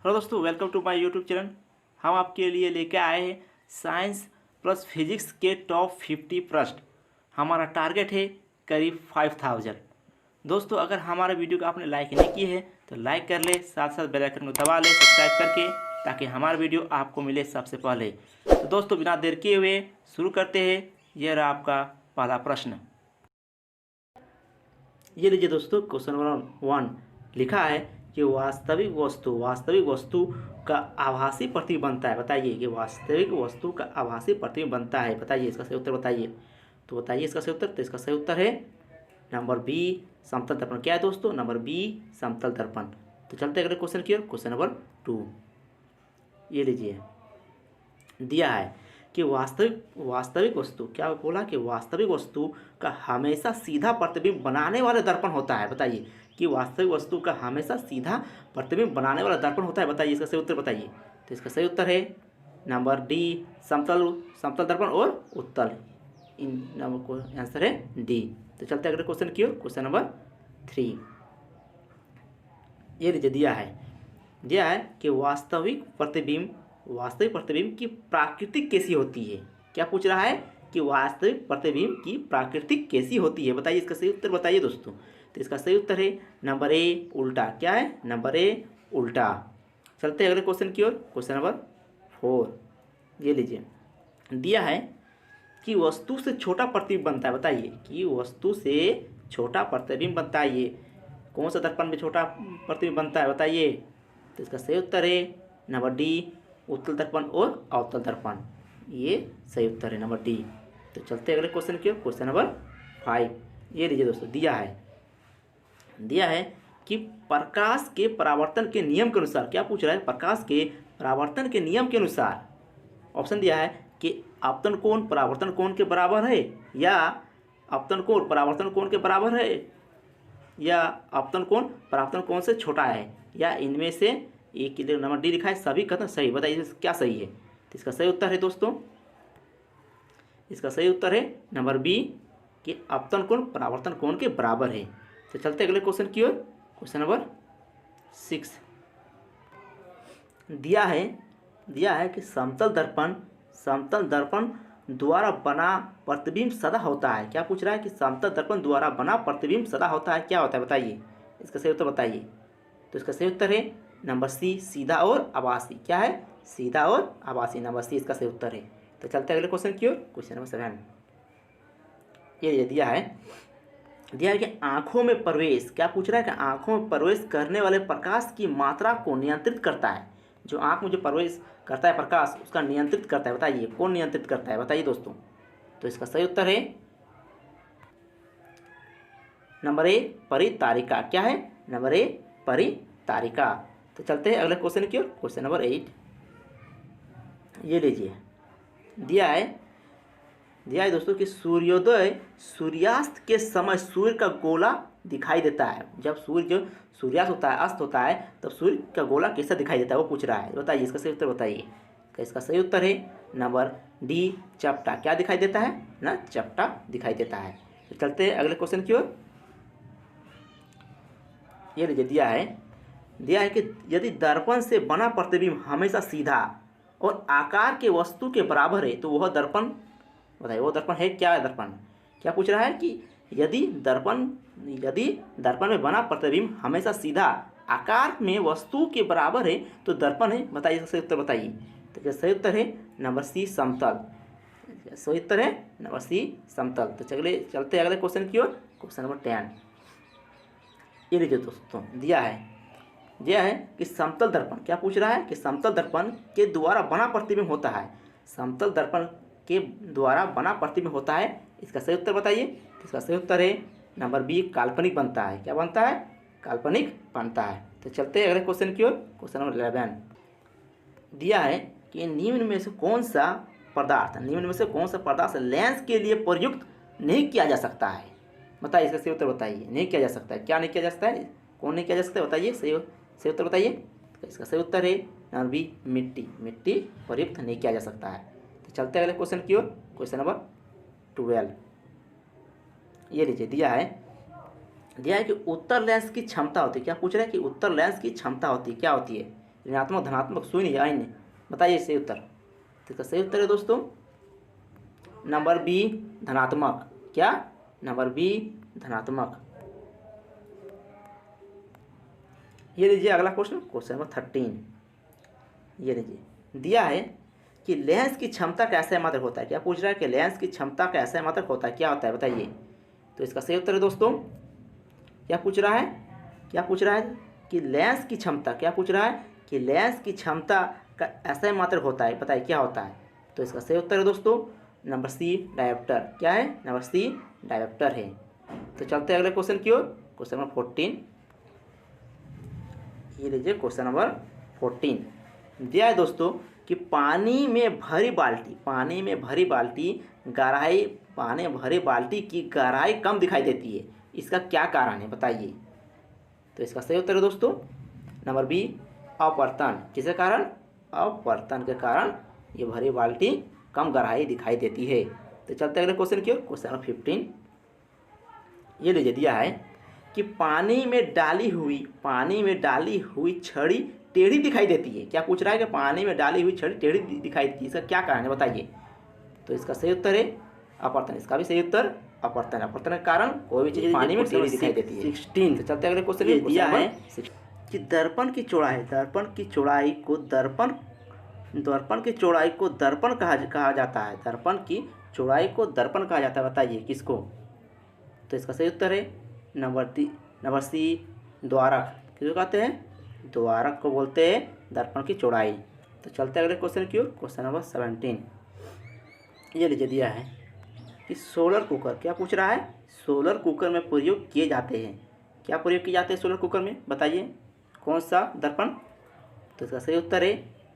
Hello दोस्तों, welcome to my YouTube channel. हम आपके लिए लेके आए हैं साइंस प्लस फिजिक्स के टॉप 50 प्रश्न। हमारा टारगेट है करीब 5000। दोस्तों, अगर हमारे वीडियो को आपने लाइक नहीं की है तो लाइक कर ले, साथ साथ बेल आइकन को दबा ले सब्सक्राइब करके, ताकि हमारा वीडियो आपको मिले सबसे पहले। तो दोस्तों, बिना देर किए हुए शुरू करते हैं। यह रहा आपका पहला प्रश्न। ये लीजिए दोस्तों, क्वेश्चन नंबर 1 लिखा है कि वास्तविक वस्तु का आभासी प्रतिबिंब बनता है। बताइए कि वास्तविक वस्तु का आभासी प्रतिबिंब बनता है। बताइए इसका सही उत्तर बताइए। तो बताइए इसका सही उत्तर। तो इसका सही उत्तर है नंबर बी, समतल दर्पण। क्या है दोस्तों? नंबर बी, समतल दर्पण। तो चलते अगले क्वेश्चन की ओर। क्वेश्चन नंबर 2 ये लीजिए, दिया है कि वास्तविक वस्तु, क्या बोला कि वास्तविक वस्तु का हमेशा सीधा प्रतिबिंब बनाने वाला दर्पण होता है। बताइए कि वास्तविक वस्तु का हमेशा सीधा प्रतिबिंब बनाने वाला दर्पण होता है। बताइए इसका सही उत्तर बताइए। तो इसका सही उत्तर है नंबर डी, समतल दर्पण और उत्तल। इन नंबर को आंसर है डी। तो चलते अगले क्वेश्चन की ओर। क्वेश्चन नंबर 3 ये लीजिए, दिया है कि वास्तविक प्रतिबिंब की प्रकृति कैसी होती है। क्या पूछ रहा है कि वास्तविक प्रतिबिंब की प्रकृति कैसी होती है। बताइए इसका सही उत्तर बताइए दोस्तों। तो इसका सही उत्तर है नंबर ए, उल्टा। क्या है? नंबर ए, उल्टा। चलते हैं अगले क्वेश्चन की ओर। क्वेश्चन नंबर 4 ये लीजिए, दिया है कि वस्तु से छोटा प्रतिबिंब बनता है। बताइए कि वस्तु से छोटा प्रतिबिंब बनता है। ये कौन सा दर्पण में छोटा प्रतिबिंब बनता है? बताइए। तो इसका सही उत्तर है नंबर डी, उत्तल दर्पण और अवतल दर्पण। ये सही उत्तर है नंबर डी। तो चलते अगले क्वेश्चन की ओर। क्वेश्चन नंबर 5 ये लीजिए दोस्तों, दिया है कि प्रकाश के परावर्तन के नियम के अनुसार। क्या पूछ रहा है? प्रकाश के परावर्तन के नियम के अनुसार ऑप्शन दिया है कि आपतन कोण परावर्तन कोण के बराबर है, या आपतन कोण परावर्तन कोण के बराबर है, या आपतन कोण परावर्तन कोण से छोटा है, या इनमें से एक। नंबर डी लिखा है सभी कथन सही। बताइए क्या सही है। तो इसका सही उत्तर है दोस्तों, इसका सही उत्तर है नंबर बी कि आपतन कोण परावर्तन कोण के बराबर है। तो चलते अगले क्वेश्चन की ओर। क्वेश्चन नंबर 6 दिया है कि समतल दर्पण द्वारा बना प्रतिबिंब सदा होता है। क्या पूछ रहा है कि समतल दर्पण द्वारा बना प्रतिबिंब सदा होता है। क्या होता है बताइए। इसका सही उत्तर बताइए। तो इसका सही उत्तर है नंबर सी, सीधा और आभासी। क्या है? सीधा और आभासी। नंबर सी इसका सही उत्तर है। तो चलते अगले क्वेश्चन की ओर। क्वेश्चन नंबर 7 ये दिया है कि आंखों में प्रवेश। क्या पूछ रहा है कि आंखों में प्रवेश करने वाले प्रकाश की मात्रा को नियंत्रित करता है। जो आंख में जो प्रवेश करता है प्रकाश, उसका नियंत्रित करता है। बताइए कौन नियंत्रित करता है? बताइए दोस्तों। तो इसका सही उत्तर है नंबर ए, परितारिका। क्या है? नंबर ए, परितारिका। तो चलते हैं अगले क्वेश्चन की ओर। क्वेश्चन नंबर 8 ये लीजिए, दिया है दोस्तों कि सूर्यास्त के समय सूर्य का गोला दिखाई देता है। जब सूर्यास्त होता है, अस्त होता है, तब सूर्य का गोला कैसा दिखाई देता है वो पूछ रहा है। बताइए इसका सही उत्तर बताइए। इसका सही उत्तर है नंबर डी, चपटा। क्या दिखाई देता है ना? चपटा दिखाई देता है। तो चलते हैं अगले क्वेश्चन की ओर। ये लीजिए, दिया है कि यदि दर्पण से बना प्रतिबिंब हमेशा सीधा और आकार के वस्तु के बराबर है तो वह दर्पण, बताइए वो दर्पण है क्या? है दर्पण। क्या पूछ रहा है कि यदि दर्पण में बना प्रतिबिंब हमेशा सीधा आकार में वस्तु के बराबर है तो दर्पण है। बताइए इसका सही उत्तर बताइए। तो सही उत्तर है नंबर सी, समतल। सही उत्तर है नंबर सी, समतल। तो चलते अगले क्वेश्चन की ओर। क्वेश्चन नंबर 10 ये लीजिए दोस्तों, दिया है कि समतल दर्पण। क्या पूछ रहा है कि समतल दर्पण के द्वारा बना प्रतिबिंब होता है। समतल दर्पण के द्वारा बना प्रतिबिंब होता है। इसका सही उत्तर बताइए। इसका सही उत्तर है नंबर बी, काल्पनिक बनता है। क्या बनता है? काल्पनिक बनता है। तो चलते हैं अगले क्वेश्चन की ओर। क्वेश्चन नंबर 11 दिया है कि निम्न में से कौन सा पदार्थ लेंस के लिए प्रयुक्त नहीं किया जा सकता है। बताइए इसका सही उत्तर बताइए। नहीं किया जा सकता है। क्या नहीं किया जा सकता है? कौन नहीं किया जा सकता है? बताइए सही उत्तर बताइए। तो इसका सही उत्तर है नंबर बी, मिट्टी प्रयुक्त नहीं किया जा सकता है। तो चलते हैं अगले क्वेश्चन की ओर। क्वेश्चन नंबर 12 ये लीजिए, दिया है कि उत्तर लेंस की क्षमता होती है। क्या पूछ रहा है कि उत्तर लेंस की क्षमता होती है। क्या होती है? ऋणात्मक, धनात्मक, शून्य या अन्य? बताइए सही उत्तर। तो इसका सही उत्तर है दोस्तों नंबर बी, धनात्मक। क्या? नंबर बी, धनात्मक। ये लीजिए अगला क्वेश्चन, क्वेश्चन नंबर 13। ये लीजिए दिया है कि लेंस की क्षमता का ऐसा मात्रक होता है। क्या पूछ रहा है कि लेंस की क्षमता का ऐसा मात्रक होता है, क्या होता है बताइए। तो इसका सही उत्तर है दोस्तों, क्या पूछ रहा है, क्या पूछ रहा है कि लेंस की क्षमता, क्या पूछ रहा है कि लेंस की क्षमता का ऐसा मात्रक होता है, बताइए क्या होता है। तो इसका सही उत्तर है दोस्तों नंबर सी, डायोप्टर। क्या है? नंबर सी, डायोप्टर है। तो चलते हैं अगले क्वेश्चन की ओर, क्वेश्चन नंबर 14। ये लीजिए क्वेश्चन नंबर 14 दिया है दोस्तों कि पानी में भरी बाल्टी, पानी में भरी बाल्टी गहराई, पानी में भरी बाल्टी की गहराई कम दिखाई देती है, इसका क्या कारण है बताइए। तो इसका सही उत्तर है दोस्तों नंबर बी, अपवर्तन। किसके कारण? अपवर्तन के कारण ये भरी बाल्टी कम गहराई दिखाई देती है। तो चलते अगले क्वेश्चन की ओर, क्वेश्चन नंबर 15। ये लीजिए दिया है कि पानी में डाली हुई छड़ी टेढ़ी दिखाई देती है। क्या पूछ रहा है कि पानी में डाली हुई छड़ी टेढ़ी दिखाई देती है, इसका क्या कारण है बताइए। तो इसका सही उत्तर है अपवर्तन। इसका भी सही उत्तर अपवर्तन। अपवर्तन के कारण कोई भी चीज़ पानी में टेढ़ी दिखाई देती है। 16। तो चलते अगले क्वेश्चन में दिया है कि दर्पण की चौड़ाई, दर्पण की चौड़ाई को दर्पण की चौड़ाई को दर्पण कहा जाता है। दर्पण की चौड़ाई को दर्पण कहा जाता है, बताइए किसको। तो इसका सही उत्तर है नंबर सी, द्वारक। किसको कहते हैं? द्वारक को बोलते हैं दर्पण की चौड़ाई। तो चलते हैं अगले क्वेश्चन की ओर, क्वेश्चन नंबर 17। ये लीजिए दिया है कि सोलर कुकर, क्या पूछ रहा है, सोलर कुकर में प्रयोग किए जाते हैं। क्या प्रयोग किए जाते हैं सोलर कुकर में बताइए, कौन सा दर्पण। तो इसका सही उत्तर है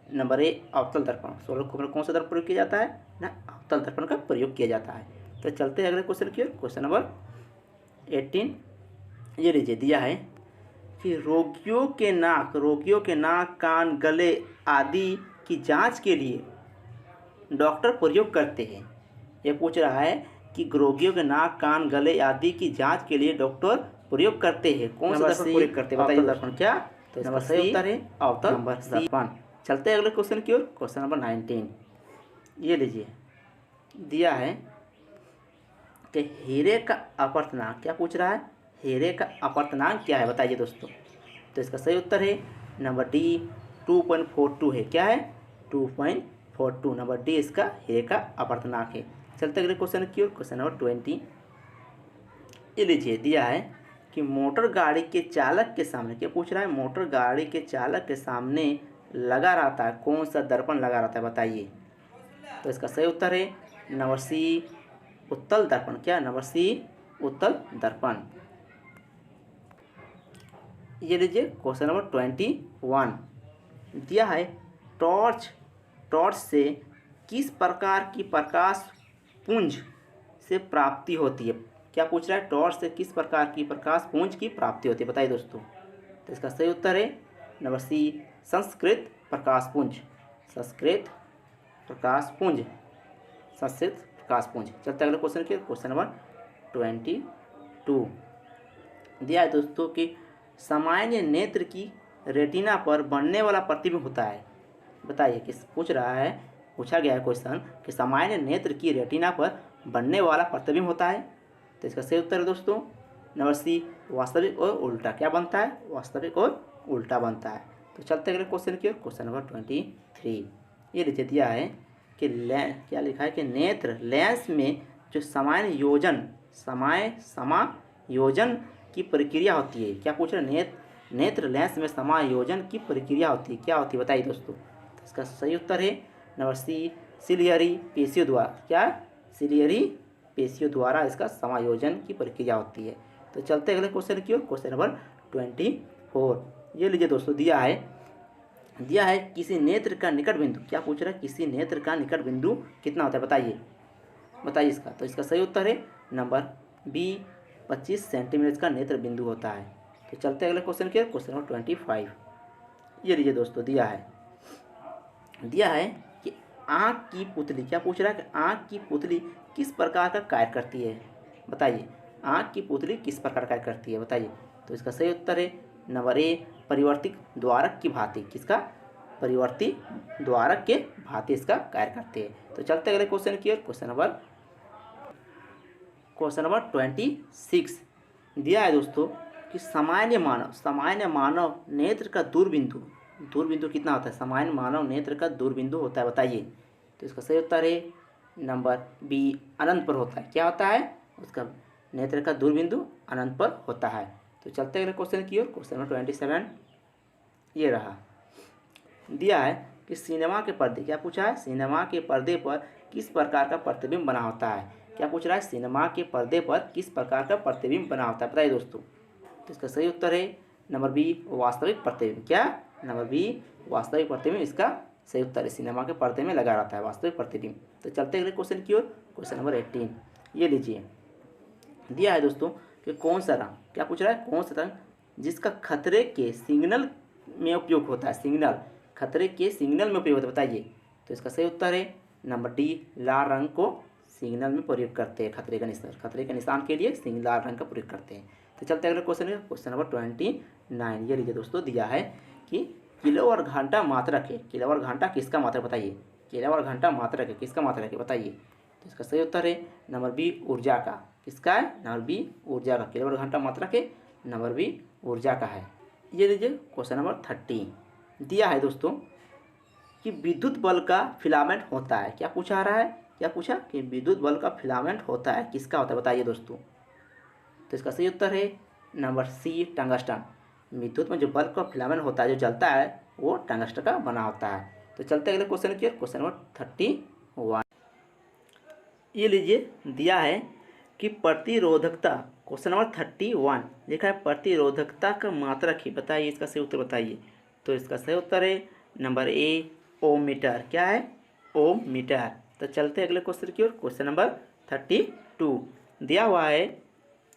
नंबर ए, अवतल दर्पण। सोलर कुकर में कौन सा दर्पण प्रयोग किया जाता है ना, अवतल दर्पण का प्रयोग किया जाता है। तो चलते हैं अगले क्वेश्चन की ओर, क्वेश्चन नंबर 18। ये लीजिए दिया है कि रोगियों के नाक, कान, गले आदि की जांच के लिए डॉक्टर प्रयोग करते हैं। ये पूछ रहा है कि रोगियों के नाक, कान, गले आदि की जांच के लिए डॉक्टर प्रयोग करते हैं, कौन सा दर्पण प्रयोग करते हैं बताइए दर्पण। क्या? तो नंबर सही उत्तर है अवतल दर्पण। चलते हैं अगले क्वेश्चन की ओर, क्वेश्चन नंबर 19। ये लीजिए दिया है कि हीरे का अपवर्तनांक, क्या पूछ रहा है, हीरे का अपवर्तनांक क्या है बताइए दोस्तों। तो इसका सही उत्तर है नंबर डी, 2.42 है। क्या है? 2.42, नंबर डी इसका हीरे का अपवर्तनांक है। चलते अगले क्वेश्चन की ओर, क्वेश्चन नंबर 20। ये लीजिए दिया है कि मोटर गाड़ी के चालक के सामने, क्या पूछ रहा है, मोटर गाड़ी के चालक के सामने लगा रहता है, कौन सा दर्पण लगा रहता है बताइए। तो इसका सही उत्तर है नंबर सी, उत्तल दर्पण। क्या? नंबर सी, उत्तल दर्पण। ये लीजिए क्वेश्चन नंबर 21 दिया है टॉर्च से किस प्रकार की प्रकाश पुंज से प्राप्ति होती है। क्या पूछ रहा है, टॉर्च से किस प्रकार की प्रकाश पुंज की प्राप्ति होती है बताइए दोस्तों। तो इसका सही उत्तर है नंबर सी, संस्कृत प्रकाश पुंज। संस्कृत प्रकाश पुंज, संस्कृत प्रकाश पुंज। चलते अगले क्वेश्चन के, क्वेश्चन नंबर 22 दिया है दोस्तों कि सामान्य नेत्र की रेटिना पर बनने वाला प्रतिबिंब होता है। बताइए किस पूछ रहा है, पूछा गया है क्वेश्चन कि सामान्य नेत्र की रेटिना पर बनने वाला प्रतिबिंब होता है। तो इसका सही उत्तर है दोस्तों नंबर सी, वास्तविक और उल्टा। क्या बनता है? वास्तविक और उल्टा बनता है। तो चलते अगले क्वेश्चन की ओर, क्वेश्चन नंबर 23। ये नीचे दिया है कि क्या लिखा है कि नेत्र लेंस में जो समायोजन की प्रक्रिया होती है। क्या पूछ रहे हैं, नेत्र लेंस में समायोजन की प्रक्रिया होती है, क्या होती है बताइए दोस्तों। तो इसका सही उत्तर है नंबर सी, सिलियरी पेशियों द्वारा। क्या? सिलियरी पेशियों द्वारा इसका समायोजन की प्रक्रिया होती है। तो चलते अगले क्वेश्चन की ओर, क्वेश्चन नंबर 24। ये लीजिए दोस्तों दिया है किसी नेत्र का निकट बिंदु। क्या पूछ रहा है, किसी नेत्र का निकट बिंदु कितना होता है बताइए इसका। तो इसका सही उत्तर है नंबर बी, 25 सेंटीमीटर का नेत्र बिंदु होता है। तो चलते अगले क्वेश्चन के, क्वेश्चन नंबर 25। ये लीजिए दोस्तों दिया है कि आँख की पुतली। क्या पूछ रहा है कि आँख की पुतली किस प्रकार का कार्य करती है बताइए। आँख की पुतली किस प्रकार कार्य करती है बताइए। तो इसका सही उत्तर है नंबर ए, परिवर्तित द्वारक की भांति, किसका? परिवर्तित द्वारक के भांति इसका कार्य करते हैं। तो चलते अगले क्वेश्चन की ओर। क्वेश्चन नंबर 26 दिया है दोस्तों कि सामान्य मानव नेत्र का दूरबिंदु कितना होता है? सामान्य मानव नेत्र का दूरबिंदु होता है, बताइए। तो इसका सही उत्तर है नंबर बी, अनंत पर होता है। क्या होता है? उसका नेत्र का दूरबिंदु अनंत पर होता है। तो चलते अगले क्वेश्चन की ओर। क्वेश्चन नंबर 27 ये रहा। दिया है कि सिनेमा के पर्दे, क्या पूछा है? सिनेमा के पर्दे पर किस प्रकार का प्रतिबिंब बना होता है? क्या पूछ रहा है? सिनेमा के पर्दे पर किस प्रकार का प्रतिबिंब बना होता है, बताइए दोस्तों। तो इसका सही उत्तर है नंबर बी, वास्तविक प्रतिबिंब। क्या? नंबर बी, वास्तविक प्रतिबिंब इसका सही उत्तर है। सिनेमा के पर्दे में लगा रहता है वास्तविक प्रतिबिंब। तो चलते अगले क्वेश्चन की ओर। क्वेश्चन नंबर 18 ये लीजिए। दिया है दोस्तों कि कौन सा रंग, क्या पूछ रहा है? कौन सा रंग जिसका खतरे के सिग्नल में उपयोग होता है? खतरे के सिग्नल में उपयोग होता है, बताइए। तो इसका सही उत्तर है नंबर डी, लाल रंग को सिग्नल में प्रयोग करते हैं। खतरे के निशान के लिए लाल रंग का प्रयोग करते हैं। तो चलते अगले क्वेश्चन है। क्वेश्चन नंबर 29 ये लीजिए दोस्तों। दिया है कि किलो और घंटा मात्रक है। किलो और घंटा किसका मात्रक, बताइए। किलो और घंटा मात्रक है, किसका मात्रक है, बताइए। तो इसका सही उत्तर है नंबर बी, ऊर्जा का। किसका है? नंबर बी, ऊर्जा का। किलो और घंटा मात्रक है, नंबर बी, ऊर्जा का है। ये लीजिए क्वेश्चन नंबर 30 दिया है दोस्तों कि विद्युत बल्ब का फिलामेंट होता है। क्या पूछा रहा है? क्या पूछा कि विद्युत बल्ब का फिलामेंट होता है, किसका होता है, बताइए दोस्तों। तो इसका सही उत्तर है नंबर सी, टंगस्टन। विद्युत में जो बल्ब का फिलामेंट होता है, जो जलता है, वो टंगस्टन का बना होता है। तो चलते अगले क्वेश्चन की। क्वेश्चन नंबर 31 ये लीजिए। दिया है कि प्रतिरोधकता, क्वेश्चन नंबर 31 लिखा है प्रतिरोधकता का मात्रक ही, बताइए। इसका सही उत्तर बताइए। तो इसका सही उत्तर है नंबर ए, ओम मीटर। क्या है? ओम मीटर। तो चलते अगले क्वेश्चन की ओर। क्वेश्चन नंबर 32 दिया हुआ है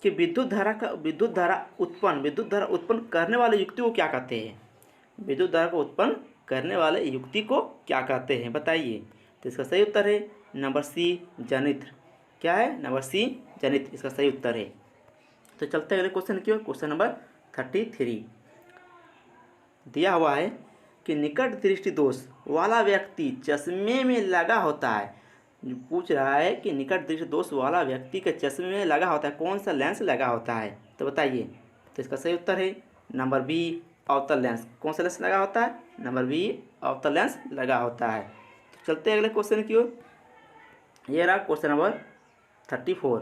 कि विद्युत धारा उत्पन्न करने वाले युक्ति को क्या कहते हैं? विद्युत धारा को उत्पन्न करने वाले युक्ति को क्या कहते हैं, बताइए। तो इसका सही उत्तर है नंबर सी, जनित्र। क्या है? नंबर सी, जनित्र इसका सही उत्तर है। तो चलते अगले क्वेश्चन की ओर। क्वेश्चन नंबर 33 दिया हुआ है कि निकट दृष्टि दोष वाला व्यक्ति चश्मे में लगा होता है। पूछ रहा है कि निकट दृष्टि दोष वाला व्यक्ति के चश्मे में लगा होता है, कौन सा लेंस लगा होता है, तो बताइए। तो इसका सही उत्तर है नंबर बी, अवतल लेंस। कौन सा लेंस लगा होता है? नंबर बी, अवतल लेंस लगा होता है। तो चलते अगले क्वेश्चन की ओर। यह रहा क्वेश्चन नंबर 34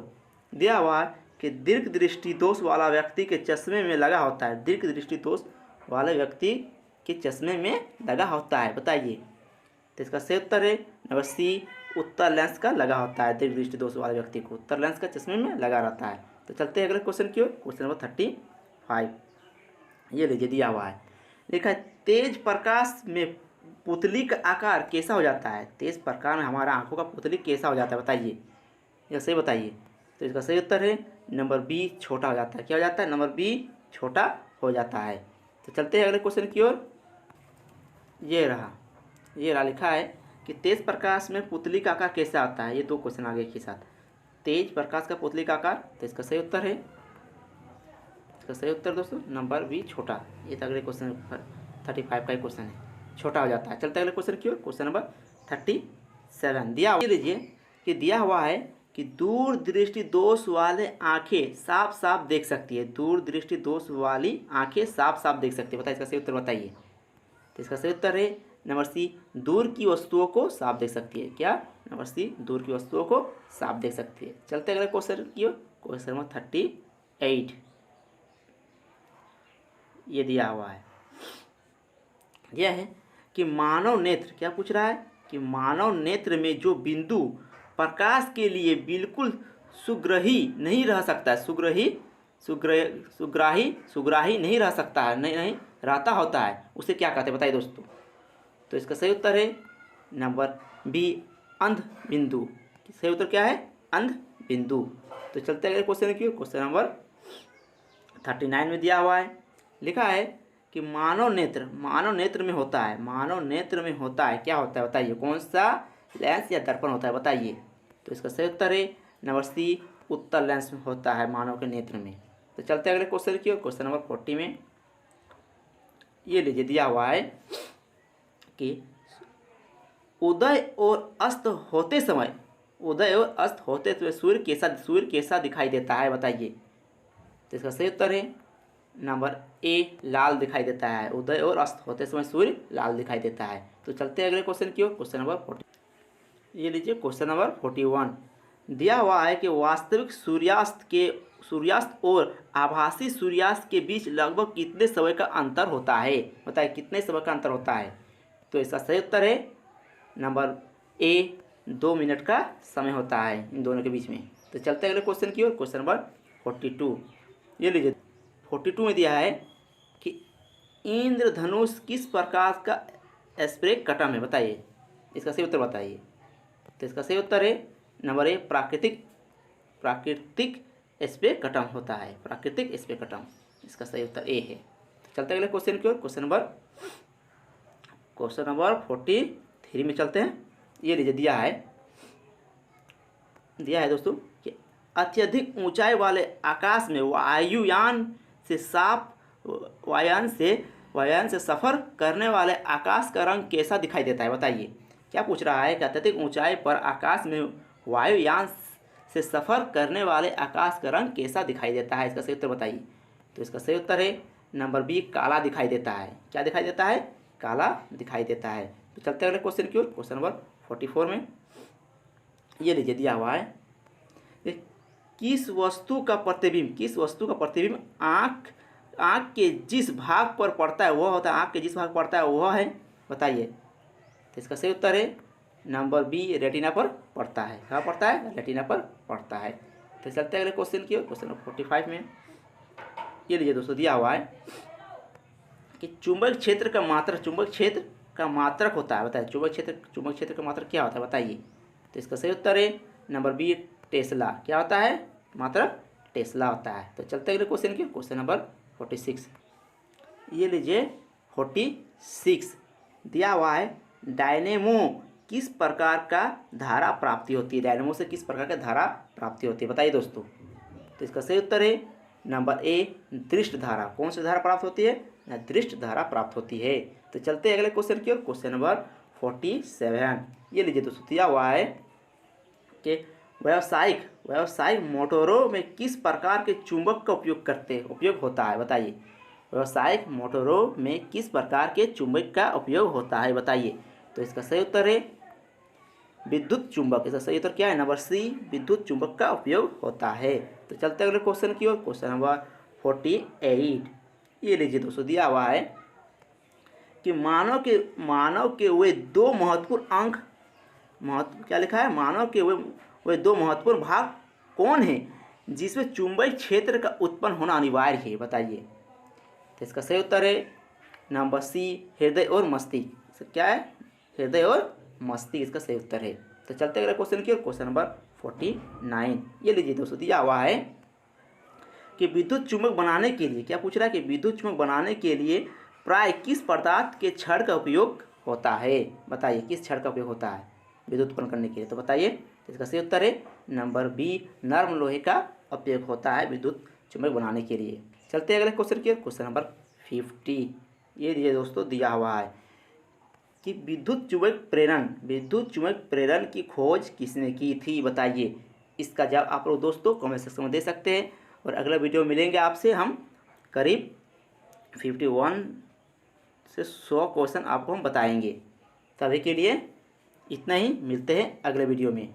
दिया हुआ है कि दीर्घ दृष्टि दोष वाला व्यक्ति के चश्मे में लगा होता है। दीर्घ दृष्टि दोष वाले व्यक्ति के चश्मे में लगा होता है, बताइए। तो इसका सही उत्तर है नंबर सी, उत्तर लेंस का लगा होता है। दीर्घ दृष्टि दोष वाले व्यक्ति को उत्तर लेंस का चश्मे में लगा रहता है। तो चलते हैं अगले क्वेश्चन की ओर। क्वेश्चन नंबर 35 ये लीजिए। दिया हुआ है, लिखा है तेज प्रकाश में पुतली का आकार कैसा हो जाता है? तेज प्रकाश में हमारा आंखों का पुतली कैसा हो जाता है, बताइए। यह सही बताइए। तो इसका सही उत्तर है नंबर बी, छोटा हो जाता है। क्या हो जाता है? नंबर बी, छोटा हो जाता है। तो चलते हैं अगले क्वेश्चन की ओर। ये रहा लिखा है कि तेज प्रकाश में पुतली का आकार कैसा आता है। ये दो क्वेश्चन आगे के साथ। तेज प्रकाश का पुतली का आकार, तो इसका सही उत्तर है, इसका सही उत्तर दोस्तों नंबर बी, छोटा। ये तो अगले क्वेश्चन 35 का ही क्वेश्चन है, छोटा हो जाता है। चलते अगले क्वेश्चन की ओर। क्वेश्चन नंबर 37 दिया लीजिए कि दिया हुआ है कि दूर दृष्टि दोष वाले आंखें साफ साफ देख सकती है। दूर दृष्टि दोष वाली आंखें साफ साफ देख सकती है, बताइए। इसका सही उत्तर बताइए। तो इसका सही उत्तर है नंबर सी, दूर की वस्तुओं को साफ देख सकती है। क्या? नंबर सी, दूर की वस्तुओं को साफ देख सकती है। चलते अगले क्वेश्चन की ओर। क्वेश्चन नंबर 38 ये दिया हुआ है। यह है कि मानव नेत्र, क्या पूछ रहा है कि मानव नेत्र में जो बिंदु प्रकाश के लिए बिल्कुल सुग्राही नहीं रह सकता है, सुग्राही नहीं रह सकता है, नहीं रहता होता है, उसे क्या कहते हैं, बताइए दोस्तों। तो इसका सही उत्तर है नंबर बी, अंध बिंदु। सही उत्तर क्या है? अंध बिंदु। तो चलते अगले क्वेश्चन की। क्वेश्चन नंबर 39 में दिया हुआ है, लिखा है कि मानव नेत्र में होता है। मानव नेत्र में होता है, क्या होता है बताइए? कौन सा लेंस या दर्पण होता है, बताइए। तो इसका सही उत्तर है नंबर सी, उत्तर लेंस में होता है मानव के नेत्र में। तो चलते अगले क्वेश्चन की ओर। क्वेश्चन नंबर 40 में ये लीजिए दिया हुआ है कि उदय और अस्त होते समय, उदय और अस्त होते समय सूर्य कैसा दिखाई देता है बताइए। तो इसका सही उत्तर है नंबर ए, लाल दिखाई देता है। उदय और अस्त होते समय सूर्य लाल दिखाई देता है। तो चलते हैं अगले क्वेश्चन की ओर। क्वेश्चन नंबर 40, ये लीजिए क्वेश्चन नंबर 41 दिया हुआ है कि वास्तविक सूर्यास्त और आभासी सूर्यास्त के बीच लगभग कितने समय का अंतर होता है बताइए, कितने समय का अंतर होता है। तो इसका सही उत्तर है नंबर ए, 2 मिनट का समय होता है इन दोनों के बीच में। तो चलते हैं अगले क्वेश्चन की ओर। क्वेश्चन नंबर 42, ये लीजिए 42 में दिया है कि इंद्रधनुष किस प्रकार का स्पेक्ट्रम है बताइए, इसका सही उत्तर बताइए। तो इसका सही उत्तर है नंबर ए, प्राकृतिक स्पेक्ट्रम होता है, प्राकृतिक स्पेक्ट्रम। इसका सही उत्तर ए है। चलते हैं अगले क्वेश्चन की ओर। क्वेश्चन नंबर 43 में चलते हैं। ये लीजिए दिया है दोस्तों कि अत्यधिक ऊंचाई वाले आकाश में वायुयान से सफ़र करने वाले आकाश का रंग कैसा दिखाई देता है बताइए। क्या पूछ रहा है कि अत्यधिक ऊंचाई पर आकाश में वायुयान से सफ़र करने वाले आकाश का रंग कैसा दिखाई देता है, इसका सही उत्तर बताइए। तो इसका सही उत्तर है नंबर बी, काला दिखाई देता है। क्या दिखाई देता है? काला दिखाई देता है। तो चलते हैं अगले क्वेश्चन की ओर। क्वेश्चन नंबर 44 में ये लीजिए दिया हुआ है किस वस्तु का प्रतिबिंब आँख के जिस भाग पर पड़ता है वह होता है, आँख के जिस भाग पड़ता है वह है बताइए। तो इसका सही उत्तर है नंबर बी, रेटिना पर पड़ता है। कहाँ पड़ता है? रेटिना पर पड़ता है। तो चलते हैं अगले क्वेश्चन की ओर। क्वेश्चन नंबर 45 में ये लीजिए दोस्तों दिया हुआ है कि चुंबक क्षेत्र का मात्रक होता है बताइए। चुंबक क्षेत्र का मात्रक क्या होता है बताइए। तो इसका सही उत्तर है नंबर बी, टेस्ला। क्या होता है? मात्रक टेस्ला होता है। तो चलते हैं अगले क्वेश्चन की। क्वेश्चन नंबर 46, ये लीजिए 46 दिया हुआ है डायनेमो किस प्रकार का धारा प्राप्ति होती है, डायनेमो से किस प्रकार का धारा प्राप्ति होती है बताइए दोस्तों। तो इसका सही उत्तर है नंबर ए, दृष्ट धारा। कौन सी धारा प्राप्त होती है? दृष्ट धारा प्राप्त होती है। तो चलते हैं अगले क्वेश्चन की ओर। क्वेश्चन नंबर 47, ये लीजिए दोस्तों दिया हुआ है कि व्यावसायिक मोटरों में किस प्रकार के चुंबक का उपयोग होता है बताइए। व्यावसायिक मोटरों में किस प्रकार के चुंबक का उपयोग होता है बताइए। तो इसका सही उत्तर है विद्युत चुंबक। इसका सही उत्तर क्या है? नंबर सी, विद्युत चुंबक का उपयोग होता है। तो चलते हैं अगले क्वेश्चन की ओर। क्वेश्चन नंबर 48, ये लीजिए दोस्तों दिया हुआ है कि मानव के वे दो महत्वपूर्ण अंग क्या लिखा है? मानव के वे दो महत्वपूर्ण भाग कौन है जिसमें चुंबकीय क्षेत्र का उत्पन्न होना अनिवार्य है बताइए। तो इसका सही उत्तर है नंबर सी, हृदय और मस्तिष्क। क्या है? हृदय और मस्तिष्क इसका सही उत्तर है। तो चलते अगले क्वेश्चन की ओर। क्वेश्चन नंबर 49, ये लीजिए दोस्तों दिया हुआ है कि विद्युत चुंबक बनाने के लिए, क्या पूछ रहा है कि विद्युत चुंबक बनाने के लिए प्राय किस पदार्थ के छड़ का उपयोग होता है बताइए। किस छड़ का उपयोग होता है विद्युत उत्पन्न करने के लिए? तो बताइए। इसका सही उत्तर है नंबर बी, नर्म लोहे का उपयोग होता है विद्युत चुंबक बनाने के लिए। चलते हैं अगले क्वेश्चन की ओर। क्वेश्चन नंबर 50, ये लीजिए दोस्तों दिया हुआ है कि विद्युत चुंबक प्रेरण की खोज किसने की थी बताइए। इसका जवाब आप लोग दोस्तों कमेंट सेक्शन में दे सकते हैं। और अगला वीडियो मिलेंगे आपसे हम करीब 51 से 100 क्वेश्चन आपको हम बताएंगे। तभी के लिए इतना ही, मिलते हैं अगले वीडियो में।